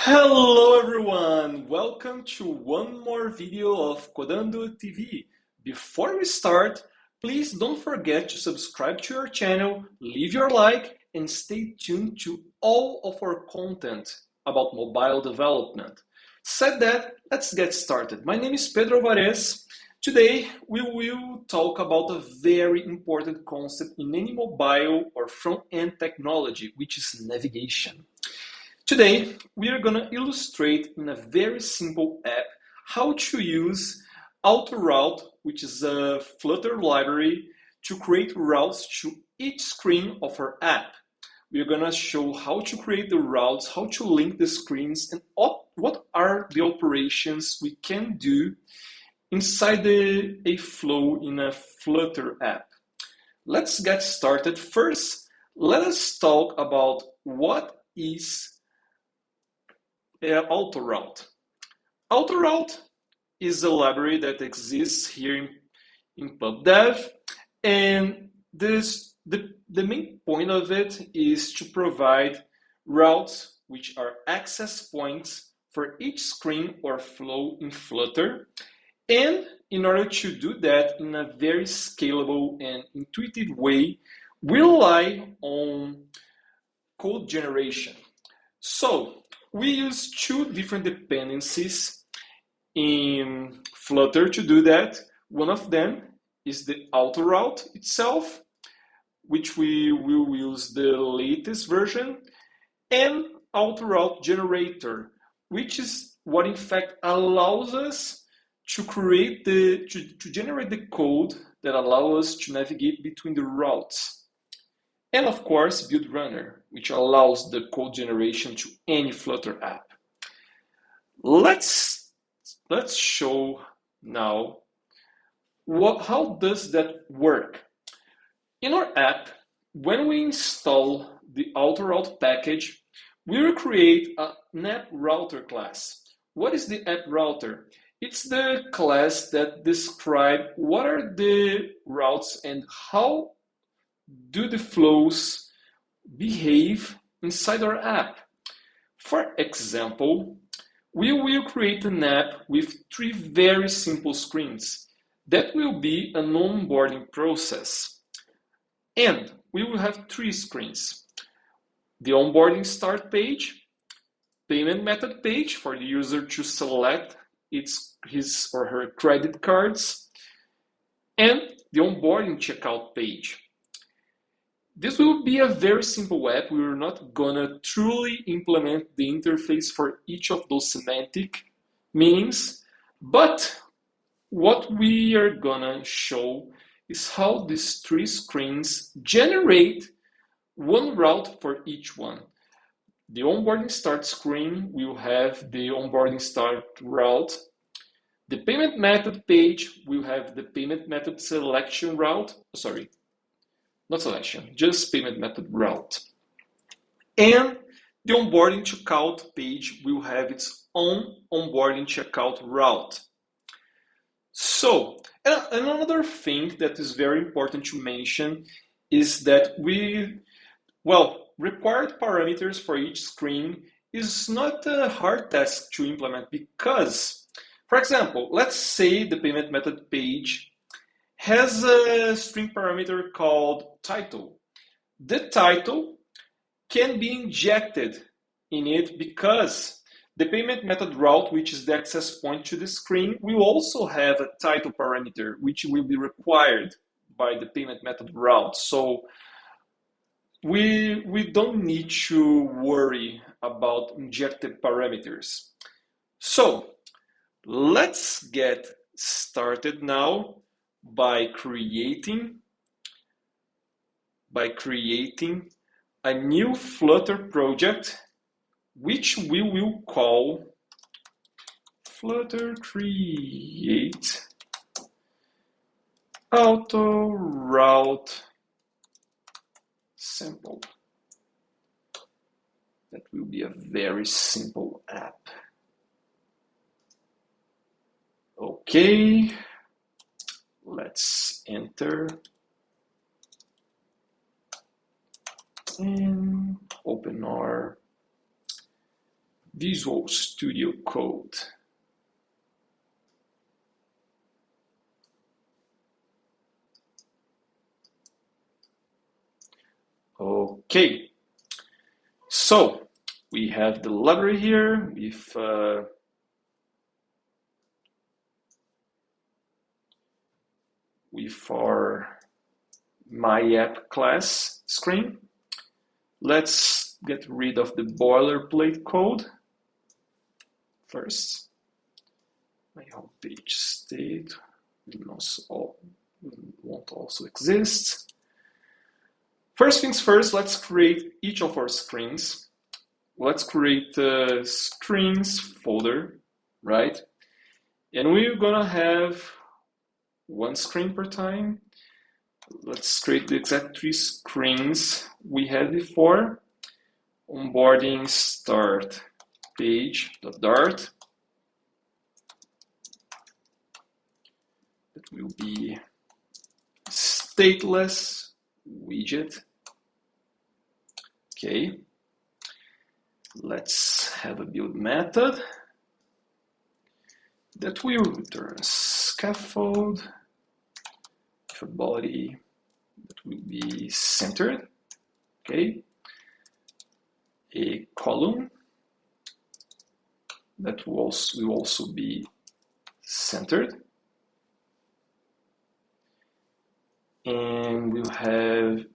Hello everyone! Welcome to one more video of CodandoTV. Before we start, please don't forget to subscribe to our channel, leave your like, and stay tuned to all of our content about mobile development. Said that, let's get started. My name is Pedro Vares. Today we will talk about a very important concept in any mobile or front-end technology, which is navigation. Today, we are going to illustrate in a very simple app how to use AutoRoute, which is a Flutter library, to create routes to each screen of our app. We are going to show how to create the routes, how to link the screens, and what are the operations we can do inside a flow in a Flutter app. Let's get started. First, let us talk about what is AutoRoute. AutoRoute is a library that exists here in PubDev, and the main point of it is to provide routes which are access points for each screen or flow in Flutter. And in order to do that in a very scalable and intuitive way, we rely on code generation. So we use two different dependencies in Flutter to do that. One of them is the AutoRoute itself, which we will use the latest version, and AutoRoute generator, which is what in fact allows us to create to generate the code that allows us to navigate between the routes. And of course, build runner, which allows the code generation to any Flutter app. Let's show now how does that work. In our app, when we install the AutoRoute package, we will create an app router class. What is the app router? It's the class that describes what are the routes and how do the flows behave inside our app. For example, we will create an app with three very simple screens. That will be an onboarding process. And we will have three screens. The onboarding start page, payment method page for the user to select his or her credit cards, and the onboarding checkout page. This will be a very simple app. We're not gonna truly implement the interface for each of those semantic meanings, but what we are gonna show is how these three screens generate one route for each one. The onboarding start screen will have the onboarding start route. The payment method page will have the payment method selection route. Sorry. Not selection, just payment method route. And the onboarding checkout page will have its own onboarding checkout route. So, another thing that is very important to mention is that required parameters for each screen is not a hard task to implement because, for example, let's say the payment method page has a string parameter called title. The title can be injected in it because the payment method route, which is the access point to the screen, will also have a title parameter, which will be required by the payment method route. So we don't need to worry about injected parameters. So let's get started now by creating a new Flutter project, which we will call Flutter Create AutoRoute Sample. That will be a very simple app. Okay. Let's enter and open our Visual Studio Code. Okay, so we have the library here with our My App class screen. Let's get rid of the boilerplate code first. My homepage state won't also exist. First things first, let's create each of our screens. Let's create a screens folder, right? And we're gonna have one screen per time. Let's create the exact 3 screens we had before. Onboarding start page.dart. That will be stateless widget. Okay. Let's have a build method that will return scaffold with a body that will be centered. Okay. A column that will also be centered. And we'll have,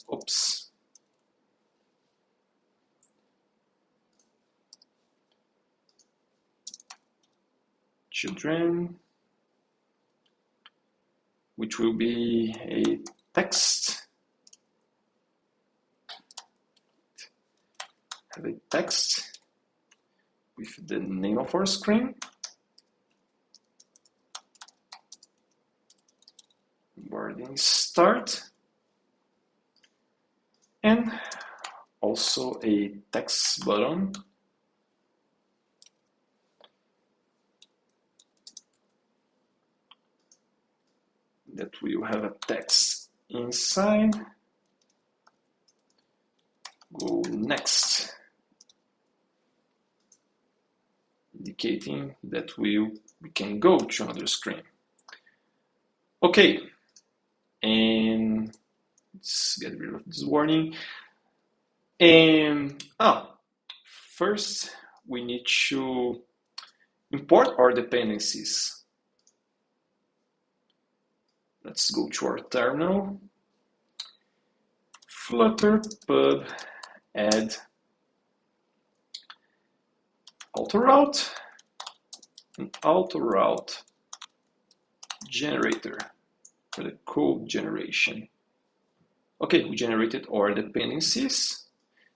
children, which will be a text. Have a text with the name of our screen. Onboarding start. And also a text button. That will have a text inside. Go next. Indicating that we can go to another screen. Okay, and let's get rid of this warning. And first we need to import our dependencies. Let's go to our terminal. Flutter pub add AutoRoute and AutoRoute generator for the code generation. Okay, we generated our dependencies.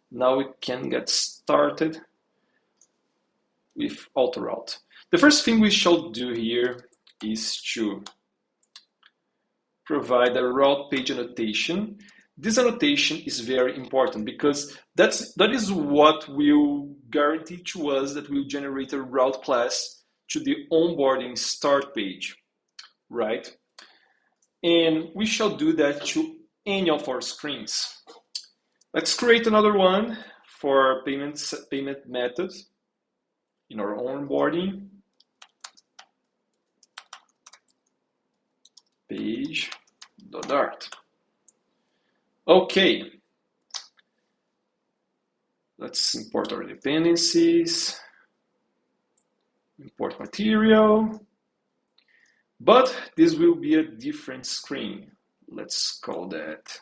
Now we can get started with AutoRoute. The first thing we shall do here is to provide a route page annotation. This annotation is very important because that is what will guarantee to us that we'll generate a route class to the onboarding start page, right? And we shall do that to any of our screens. Let's create another one for payment methods in our onboarding page.dart. Okay, let's import our dependencies, import material, but this will be a different screen. Let's call that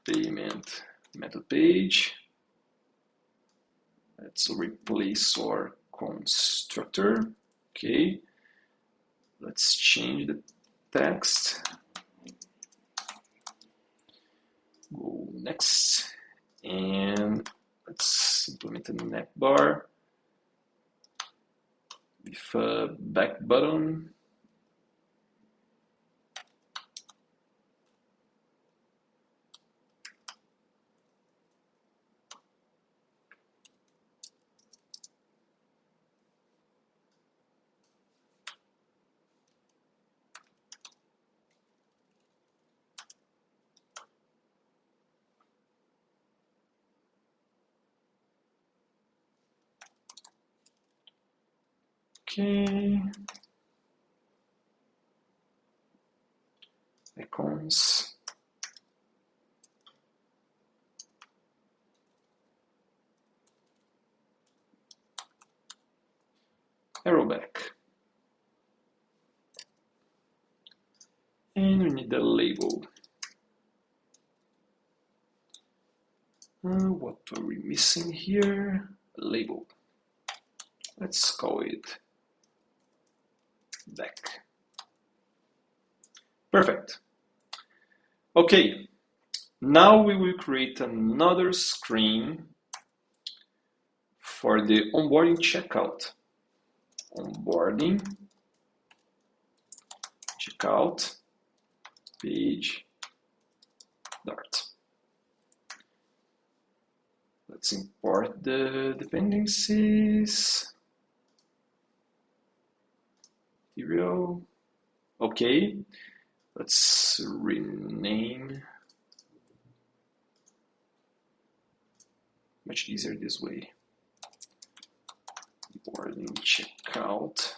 payment method page. Let's replace our constructor. Okay, let's change the text. Go next, and let's implement a navbar with a back button. Okay. Icons. Arrow back. And we need a label. What are we missing here? A label. Let's call it back. Perfect. Okay, now we will create another screen for the onboarding checkout. Onboarding checkout page dart. Let's import the dependencies. Material. Okay, let's rename. Much easier this way. Onboarding checkout.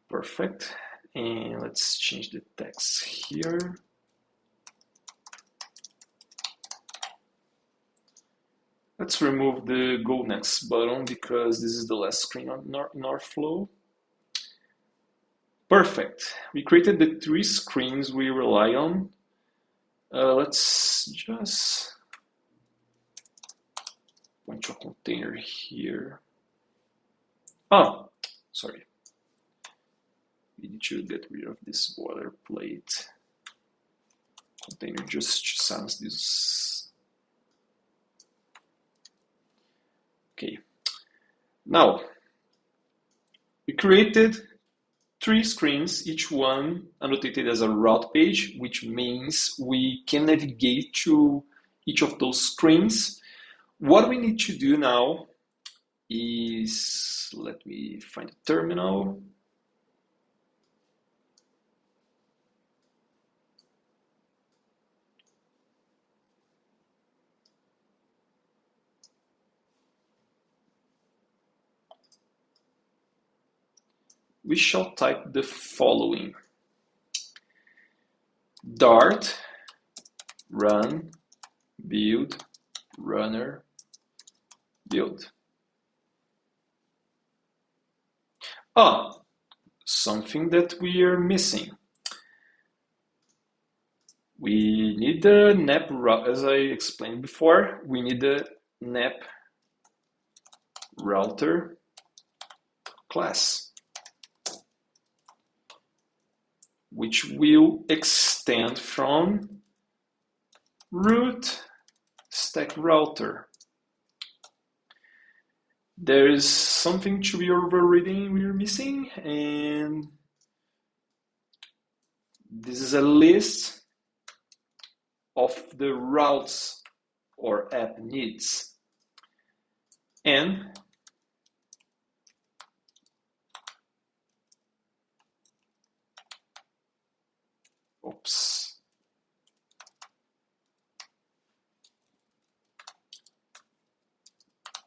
Perfect. And let's change the text here. Let's remove the Go Next button because this is the last screen in our flow. Perfect. We created the 3 screens we rely on. Let's just point to a container here. Oh, sorry. We need to get rid of this boilerplate container just to silence this. Okay. Now, we created 3 screens, each one annotated as a route page, which means we can navigate to each of those screens. What we need to do now is, let me find a terminal. We shall type the following: Dart run build runner build. Something that we are missing. We need the nap route, as I explained before. We need the nap router class, which will extend from route stack router. There is something to be overridden we're missing, and this is a list of the routes our app needs. And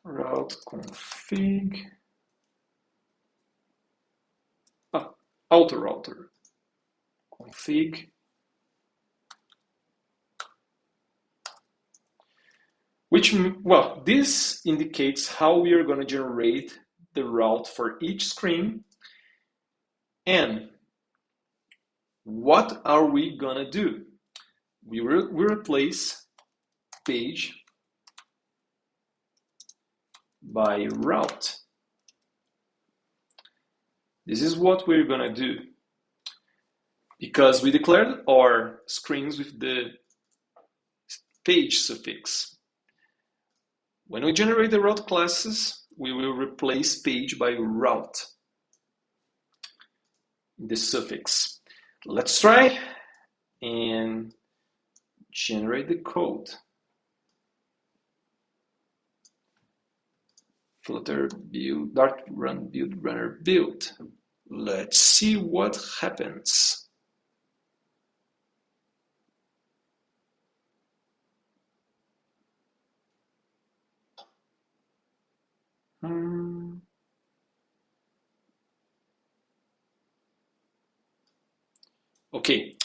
route config AutoRoute config this indicates how we are going to generate the route for each screen. And what are we going to do? We replace page by route. This is what we're going to do, because we declared our screens with the page suffix. When we generate the route classes, we will replace page by route, the suffix. Let's try and generate the code. Flutter build dart run build runner build. Let's see what happens. Okay,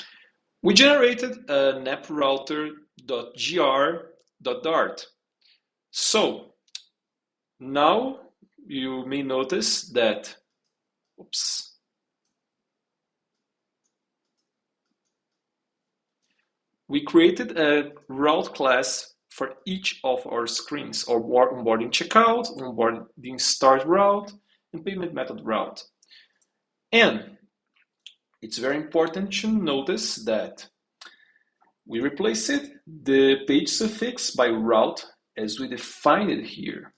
we generated an app router.gr.dart. So now you may notice that, oops, we created a route class for each of our screens, or onboarding checkout, onboarding start route, and payment method route. And it's very important to notice that we replaced the page suffix by route as we defined it here.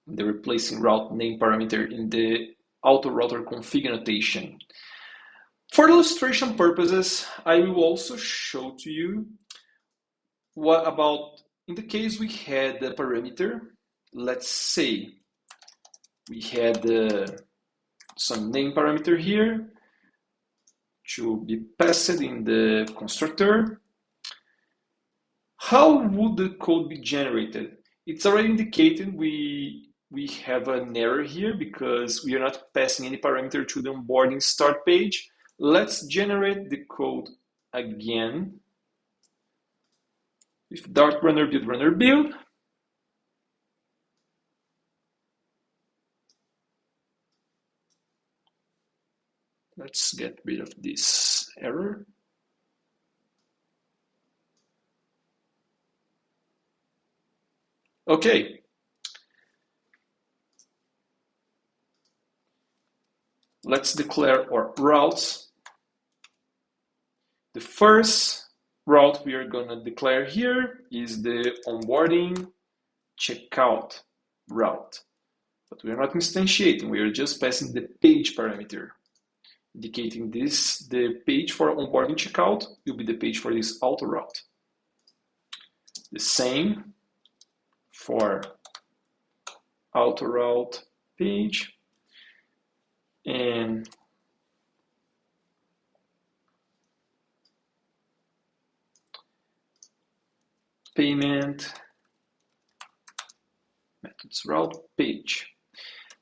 The replacing route name parameter in the AutoRoute config notation. For illustration purposes, I will also show to you what about in the case we had the parameter. Let's say we had some name parameter here to be passed in the constructor. How would the code be generated? It's already indicated we have an error here because we are not passing any parameter to the onboarding start page. Let's generate the code again with Dart runner build. Let's get rid of this error. Okay. Let's declare our routes. The first route we are going to declare here is the onboarding checkout route. But we are not instantiating, we are just passing the page parameter, indicating this, the page for onboarding checkout will be the page for this AutoRoute. The same for AutoRoute page and payment methods route page.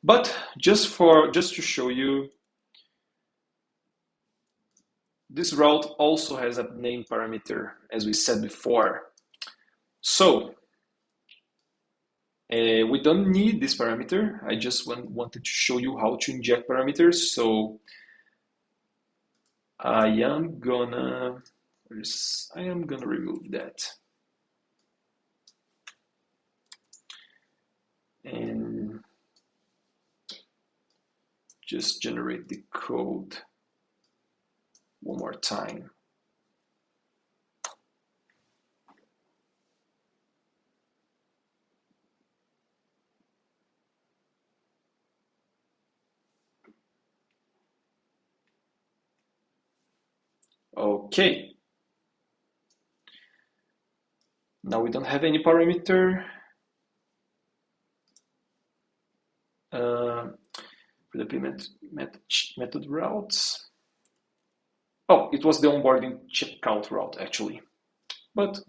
But just to show you, this route also has a name parameter, as we said before. So we don't need this parameter. I just wanted to show you how to inject parameters. So I am gonna remove that. And just generate the code one more time. Okay. Now we don't have any parameter. For the payment method routes. Oh, it was the onboarding checkout route actually, but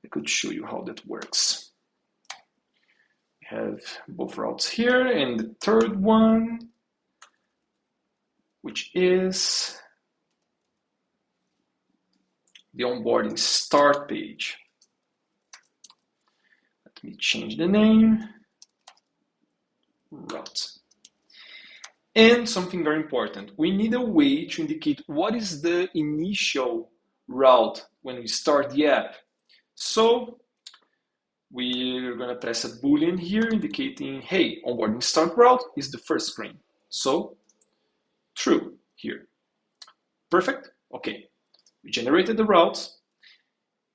I could show you how that works. We have both routes here, and the third one, which is the onboarding start page. Let me change the name. Route. And something very important, we need a way to indicate what is the initial route when we start the app. So we're going to press a boolean here indicating, hey, onboarding start route is the first screen. So true here. Perfect? Okay. We generated the routes.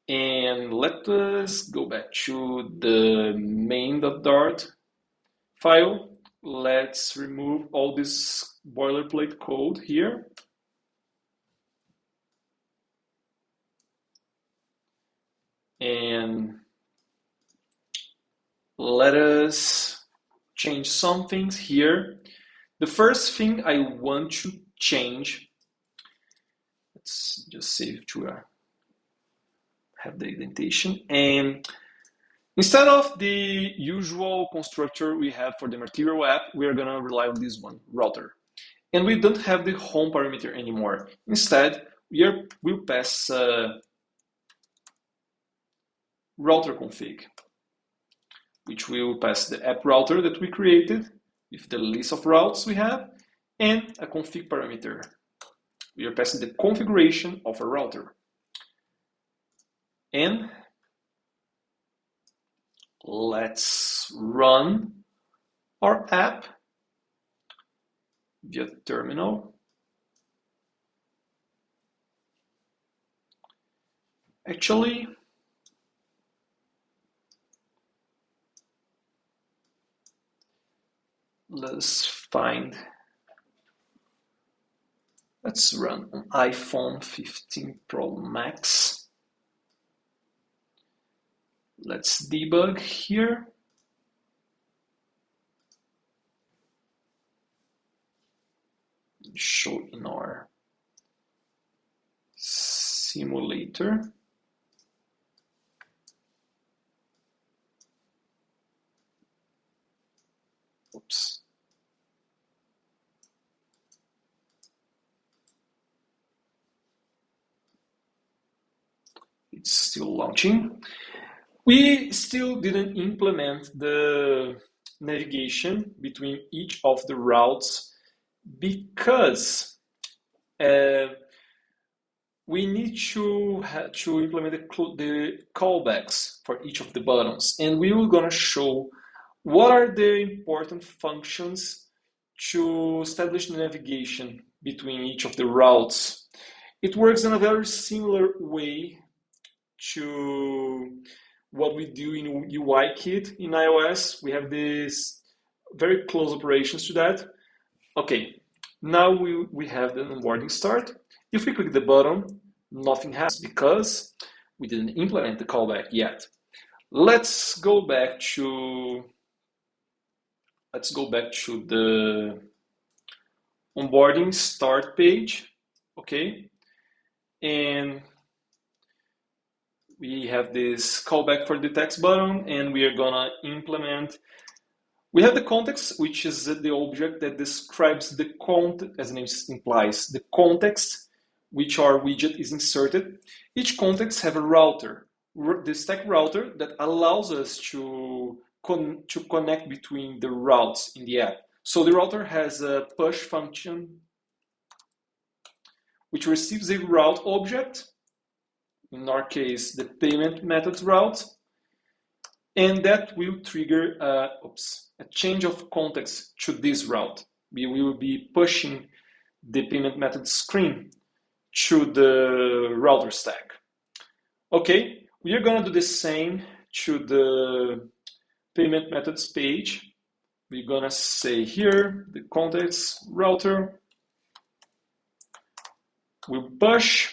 And let us go back to the main.dart file. Let's remove all this boilerplate code here. And let us change some things here. The first thing I want to change, let's just save to have the indentation. And instead of the usual constructor we have for the material app, we are going to rely on this one, router. and we don't have the home parameter anymore. Instead, we'll pass router config, which will pass the app router that we created with the list of routes we have, and a config parameter. We are passing the configuration of a router. And let's run our app via terminal. Actually, let's run on iPhone 15 Pro Max. Let's debug here. Show in our simulator. Oops. It's still launching. We still didn't implement the navigation between each of the routes because we need to implement the callbacks for each of the buttons, and we were gonna show what are the important functions to establish the navigation between each of the routes. It works in a very similar way to what we do in UIKit in iOS. We have this very close operations to that. Okay, now we have the onboarding start. If we click the button, nothing happens because we didn't implement the callback yet. Let's go back to the onboarding start page. Okay, and we have this callback for the text button, and we are gonna implement. We have the context, which is the object that describes the content, as the name implies, the context which our widget is inserted. Each context have a router, the stack router that allows us to connect between the routes in the app. So the router has a push function which receives a route object, in our case, the payment methods route, and that will trigger a change of context to this route. We will be pushing the payment method screen to the router stack. Okay, we are gonna do the same to the payment methods page. We're gonna say here, the context router will push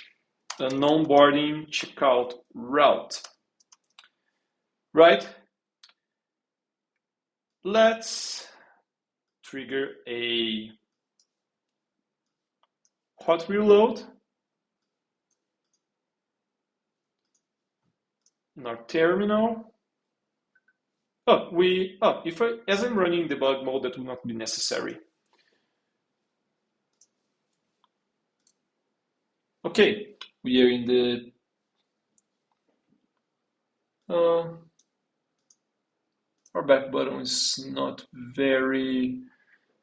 an onboarding checkout route. Right? Let's trigger a hot reload in our terminal. As I'm running debug mode, that will not be necessary. Okay, we are in the our back button is not very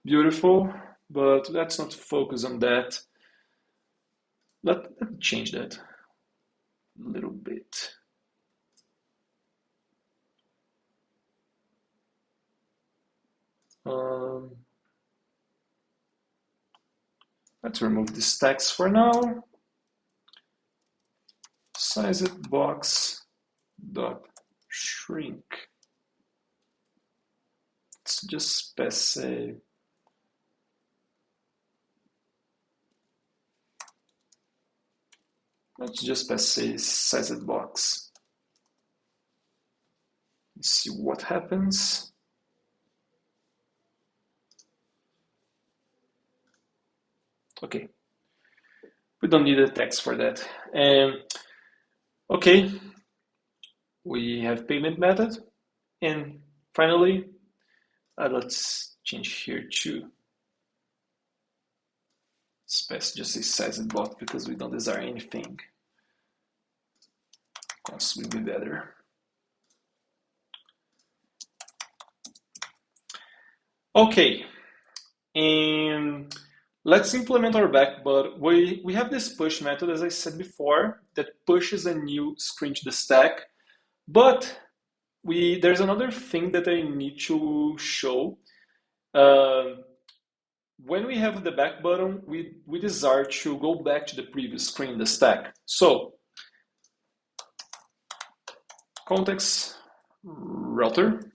beautiful, but let's not focus on that. Let me change that a little bit. Let's remove this text for now. Sized box dot shrink. Let's just pass a sized box. Let's see what happens. Okay, we don't need a text for that. Okay, we have payment method, and finally, let's change here too. It's best just say says it bot because we don't desire anything. Cons will be better. Okay, and let's implement our back, but we have this push method, as I said before, that pushes a new screen to the stack. But there's another thing that I need to show. When we have the back button, we desire to go back to the previous screen in the stack. So, context router,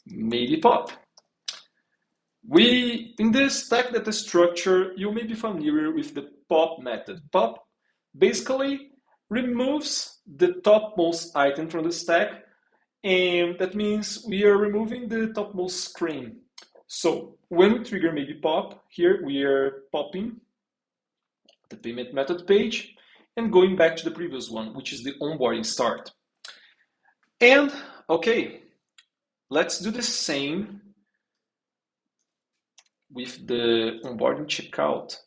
maybe pop. In the stack data structure, you may be familiar with the pop method. Pop basically removes the topmost item from the stack, and that means we are removing the topmost screen. So when we trigger maybe pop, here we are popping the payment method page and going back to the previous one, which is the onboarding start. And okay, let's do the same with the onboarding checkout.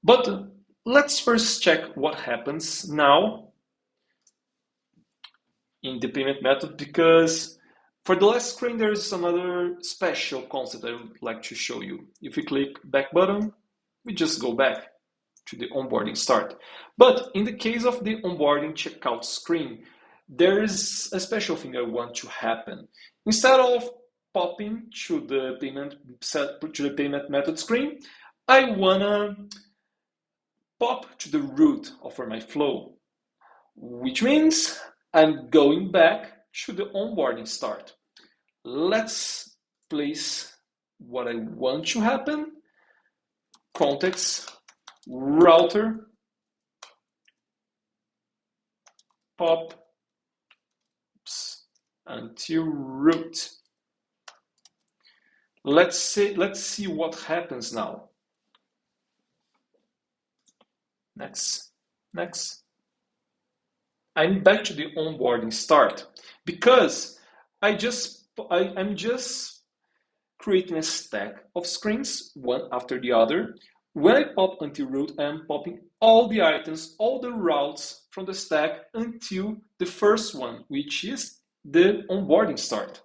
But let's first check what happens now in the payment method, because for the last screen, there is another special concept I would like to show you. If we click back button, we just go back to the onboarding start. But in the case of the onboarding checkout screen, there is a special thing I want to happen. Instead of popping to the payment method screen, I wanna pop to the root of my flow, which means I'm going back to the onboarding start. Let's place what I want to happen. Context router pop until root. Let's see what happens now. Next. I'm back to the onboarding start because I'm just creating a stack of screens, one after the other. When I pop until root, I'm popping all the items, all the routes from the stack until the first one, which is the onboarding start.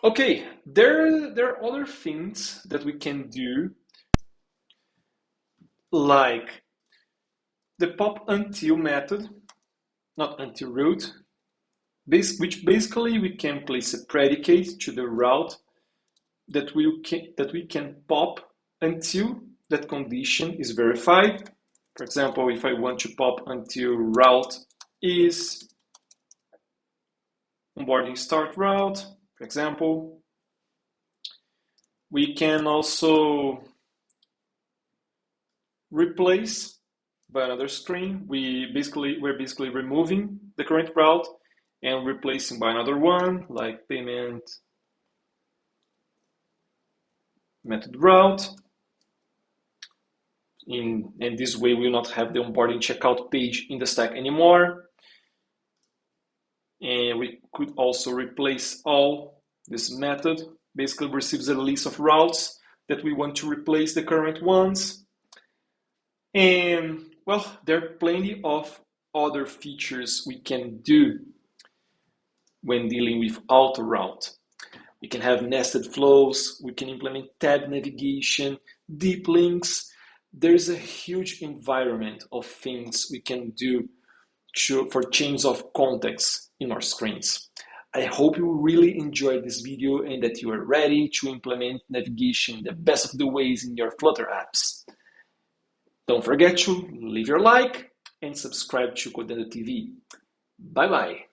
Okay, there are other things that we can do, like the pop until method, not until root, which basically we can place a predicate to the route that we can pop until that condition is verified. For example, if I want to pop until route is onboarding start route, for example, we can also replace by another screen. We're basically removing the current route and replacing by another one, like payment method route. And this way we will not have the onboarding checkout page in the stack anymore. And we could also replace all. This method basically receives a list of routes that we want to replace the current ones. And well, there are plenty of other features we can do when dealing with AutoRoute. We can have nested flows, we can implement tab navigation, deep links. There's a huge environment of things we can do for change of context in our screens. I hope you really enjoyed this video and that you are ready to implement navigation the best of the ways in your Flutter apps. Don't forget to leave your like and subscribe to CodandoTV. Bye bye.